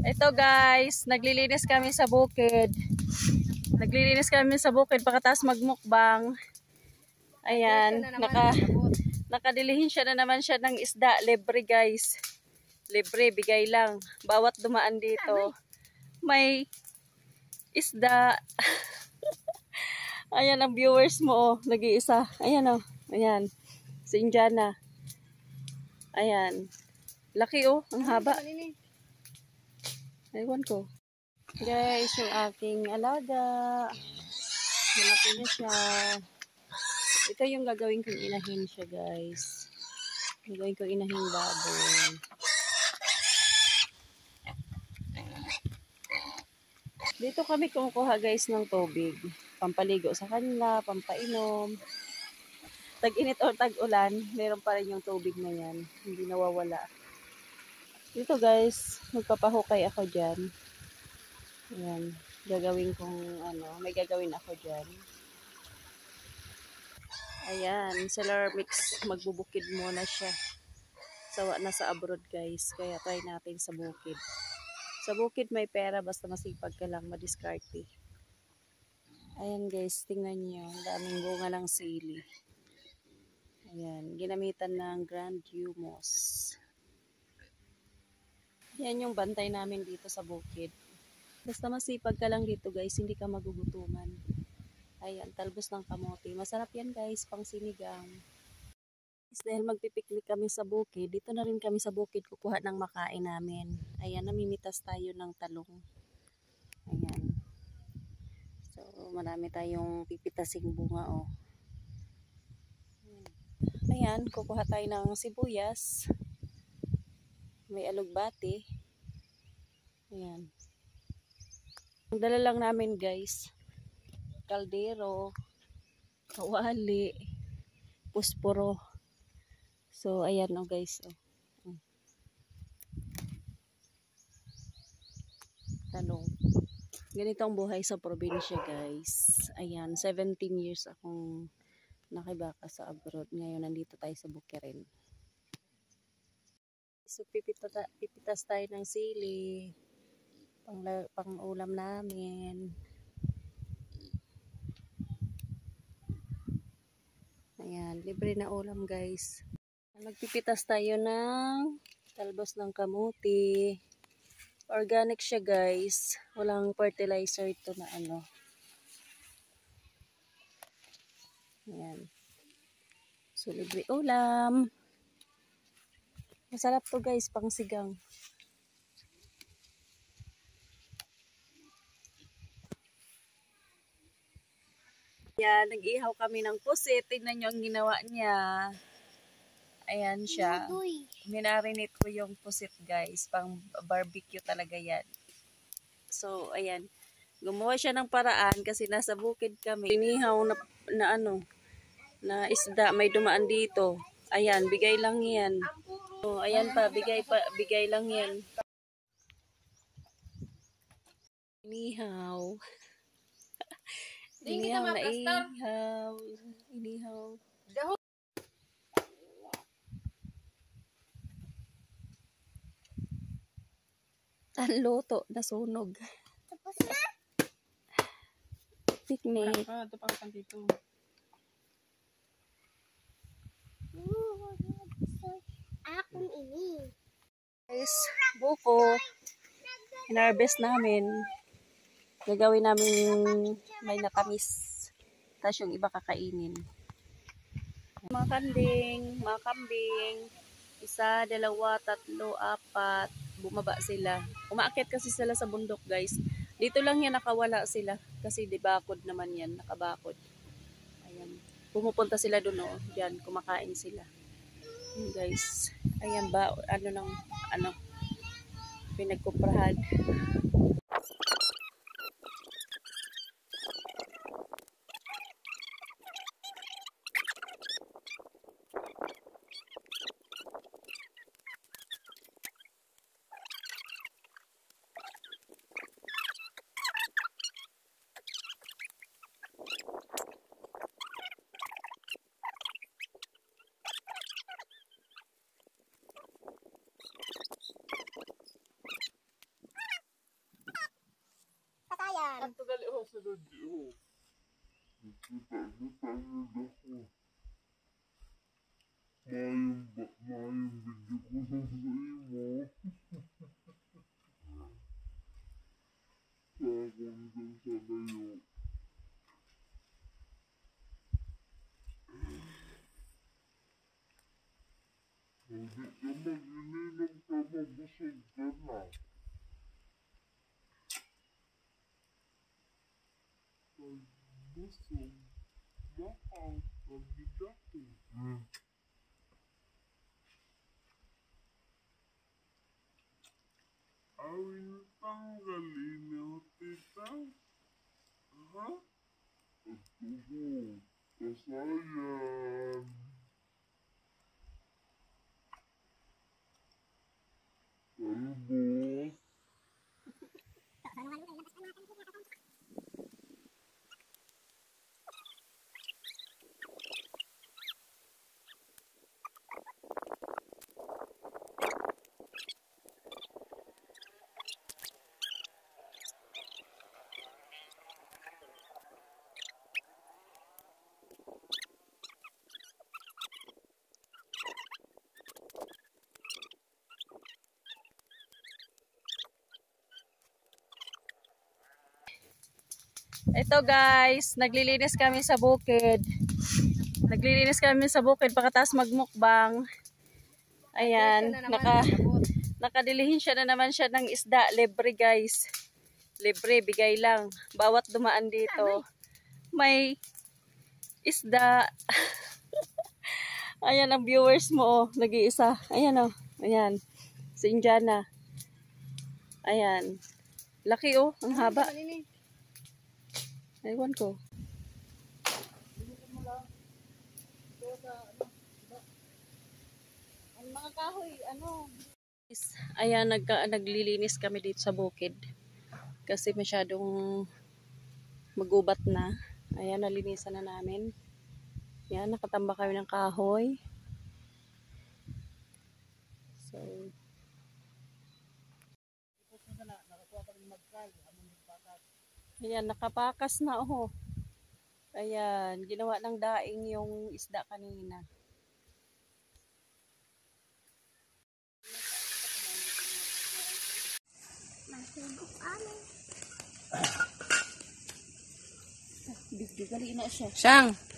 Ito guys, naglilinis kami sa bukid. Naglilinis kami sa bukid pagkatapos magmukbang. Ayan, nakadilihin siya na naman siya ng isda. Libre guys. Libre, bigay lang. Bawat dumaan dito, may isda. Ayan ang viewers mo, nag-iisa. Ayan o, ayan. Si Indiana. Ayan. Laki ang haba. Ewan ko. Guys, yung aking alaga. Malaki na siya. Ito yung gagawin kong inahin siya, guys. Gagawin kong inahin baboy. Dito kami kumukuha, guys, ng tubig. Pampaligo sa kanila, pampainom. Tag-init o tag-ulan, meron pa rin yung tubig na yan. Hindi nawawala. Dito, guys, magpapahukay ako dyan. Ayan, gagawin kong may gagawin ako dyan. Ayan, solar mix, magbubukid muna siya. Sawa na sa abroad guys, kaya try natin sa bukid. Sa bukid may pera, basta masipag ka lang, madiskarte. Ayan guys, tingnan niyo, daming bunga ng sili. Ayan, ginamitan ng Grand Hummus. Yan yung bantay namin dito sa bukid. Basta masipag ka lang dito guys, hindi ka magugutuman. Ayan, talbos ng kamote. Masarap yan guys, pang sinigang. Dahil magpipiknik kami sa bukid, dito na rin kami sa bukid kukuha ng makain namin. Ayan, namimitas tayo ng talong. Ayan. So, marami tayong pipitasing bunga Ayan, kukuha tayo ng sibuyas. May alugbati. Ayan. Ang dala lang namin guys, kaldero, kawali, pusporo. So, ayan guys. Talong. Ganito ang buhay sa probinsya guys. Ayan, 17 years akong nakibaka sa abroad. Ngayon, nandito tayo sa Bukirin. So, pipitas tayo ng sili. Pang ulam namin. Ayan, libre na ulam guys. Magpipitas tayo ng talbos ng kamuti. Organic siya guys. Walang fertilizer ito na Ayan. So, libre ulam. Masarap to guys, pang sigang. Yan, nag-ihaw kami ng pusit. Tingnan nyo ang ginawa niya. Ayan siya. Minarinate ko yung pusit guys. Pang barbecue talaga yan. So, ayan. Gumawa siya ng paraan kasi nasa bukid kami. Inihaw na isda. May dumaan dito. Ayan, bigay lang yan. So, ayan pa, bigay lang yan. Inihaw. Inihaw na ihaw. Inihaw. Ang luto, nasunog. Tapos na? Picnic. Ito pa ka dito. Akong ini. Guys, buko. Hinarvest namin. Gagawin namin may natamis. Tapos yung iba kakainin. Mga kambing. 1, 2, 3, 4. Bumaba sila. Umaakyat kasi sila sa bundok guys. Dito lang yan nakawala sila. Kasi dibakod naman yan. Nakabakod. Ayan. Pumupunta sila dun Diyan, kumakain sila. Ayan guys. Ayan ba? Pinagkuprahan. Awin tanggalin niyo, tita. Ha? Atubo. Kasayan. Kalbo. Ito guys, naglilinis kami sa bukid. Naglilinis kami sa bukid pagkatapos magmukbang. Ayan, nakadilihin siya na naman siya ng isda. Libre guys. Libre, bigay lang. Bawat dumaan dito, may isda. Ayan ang viewers mo, nag-iisa. Ayan ayan. Si Indiana. Ayan. Laki ang haba. Ewan ko. Ang mga kahoy, Ayan, naglilinis kami dito sa bukid. Kasi masyadong magubat na. Ayan, nalinisan na namin. Ayan, nakatamba kami ng kahoy. So, ayan, nakapakas na Ayan, ginawa ng daing yung isda kanina. Masugok amin. Bigyo, gali na siya. Siyang!